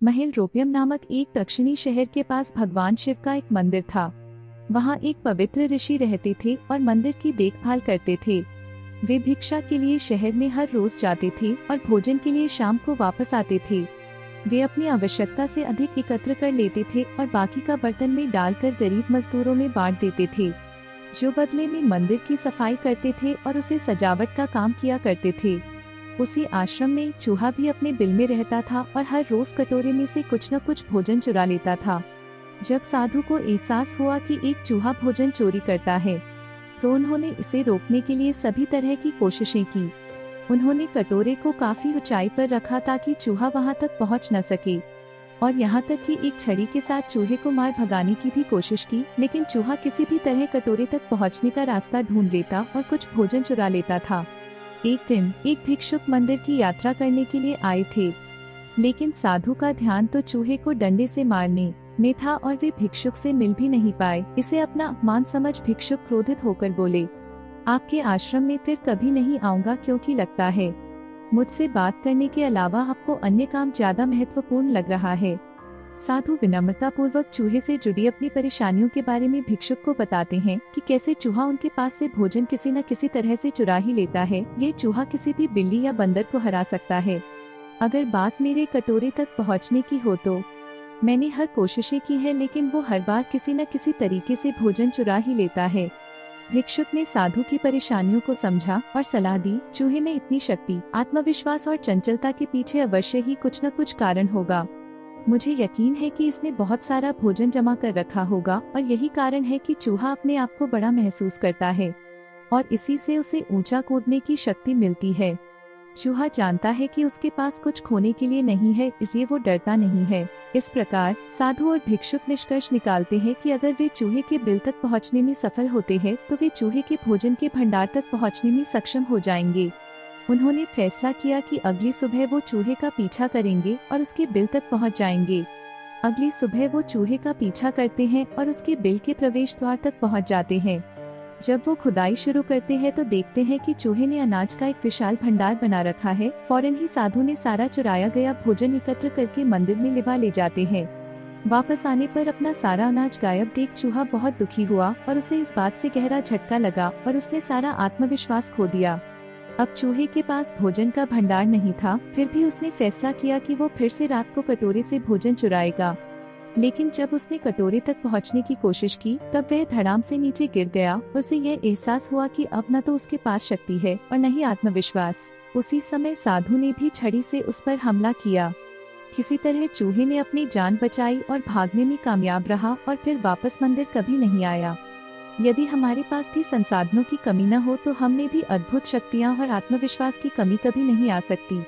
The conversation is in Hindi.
महल रोपियम नामक एक दक्षिणी शहर के पास भगवान शिव का एक मंदिर था। वहाँ एक पवित्र ऋषि रहते थे और मंदिर की देखभाल करते थे। वे भिक्षा के लिए शहर में हर रोज जाते थे और भोजन के लिए शाम को वापस आते थे। वे अपनी आवश्यकता से अधिक एकत्र कर लेते थे और बाकी का बर्तन में डालकर गरीब मजदूरों में बांट देते थे, जो बदले में मंदिर की सफाई करते थे और उसे सजावट का काम किया करते थे। उसी आश्रम में चूहा भी अपने बिल में रहता था और हर रोज कटोरे में से कुछ न कुछ भोजन चुरा लेता था। जब साधु को एहसास हुआ कि एक चूहा भोजन चोरी करता है, तो उन्होंने इसे रोकने के लिए सभी तरह की कोशिशें की। उन्होंने कटोरे को काफी ऊंचाई पर रखा ताकि चूहा वहां तक पहुंच न सके, और यहाँ तक कि एक छड़ी के साथ चूहे को मार भगाने की भी कोशिश की, लेकिन चूहा किसी भी तरह कटोरे तक पहुँचने का रास्ता ढूंढ लेता और कुछ भोजन चुरा लेता था। एक दिन एक भिक्षुक मंदिर की यात्रा करने के लिए आए थे, लेकिन साधु का ध्यान तो चूहे को डंडे से मारने में था और वे भिक्षुक से मिल भी नहीं पाए। इसे अपना अपमान समझ भिक्षुक क्रोधित होकर बोले, आपके आश्रम में फिर कभी नहीं आऊंगा, क्योंकि लगता है मुझसे बात करने के अलावा आपको अन्य काम ज्यादा महत्वपूर्ण लग रहा है। साधु विनम्रता पूर्वक चूहे से जुड़ी अपनी परेशानियों के बारे में भिक्षुक को बताते हैं कि कैसे चूहा उनके पास से भोजन किसी न किसी तरह से चुरा ही लेता है। यह चूहा किसी भी बिल्ली या बंदर को हरा सकता है। अगर बात मेरे कटोरे तक पहुंचने की हो तो मैंने हर कोशिशें की है, लेकिन वो हर बार किसी न किसी तरीके से भोजन चुरा ही लेता है। भिक्षुक ने साधु की परेशानियों को समझा और सलाह दी, चूहे में इतनी शक्ति, आत्मविश्वास और चंचलता के पीछे अवश्य ही कुछ न कुछ कारण होगा। मुझे यकीन है कि इसने बहुत सारा भोजन जमा कर रखा होगा और यही कारण है कि चूहा अपने आप को बड़ा महसूस करता है और इसी से उसे ऊंचा कूदने की शक्ति मिलती है। चूहा जानता है कि उसके पास कुछ खोने के लिए नहीं है, इसलिए वो डरता नहीं है। इस प्रकार साधु और भिक्षुक निष्कर्ष निकालते हैं कि अगर वे चूहे के बिल तक पहुंचने में सफल होते हैं तो वे चूहे के भोजन के भंडार तक पहुंचने में सक्षम हो जाएंगे। उन्होंने फैसला किया कि अगली सुबह वो चूहे का पीछा करेंगे और उसके बिल तक पहुंच जाएंगे। अगली सुबह वो चूहे का पीछा करते हैं और उसके बिल के प्रवेश द्वार तक पहुंच जाते हैं। जब वो खुदाई शुरू करते हैं तो देखते हैं कि चूहे ने अनाज का एक विशाल भंडार बना रखा है। फौरन ही साधु ने सारा चुराया गया भोजन एकत्र करके मंदिर में लिवा ले जाते हैं। वापस आने पर अपना सारा अनाज गायब देख चूहा बहुत दुखी हुआ और उसे इस बात से गहरा झटका लगा और उसने सारा आत्मविश्वास खो दिया। अब चूहे के पास भोजन का भंडार नहीं था, फिर भी उसने फैसला किया कि वो फिर से रात को कटोरे से भोजन चुराएगा। लेकिन जब उसने कटोरे तक पहुंचने की कोशिश की तब वह धड़ाम से नीचे गिर गया। उसे यह एहसास हुआ कि अब न तो उसके पास शक्ति है और न ही आत्मविश्वास। उसी समय साधु ने भी छड़ी से उस पर हमला किया। किसी तरह चूहे ने अपनी जान बचाई और भागने में कामयाब रहा और फिर वापस मंदिर कभी नहीं आया। यदि हमारे पास भी संसाधनों की कमी न हो तो हम में भी अद्भुत शक्तियाँ और आत्मविश्वास की कमी कभी नहीं आ सकती।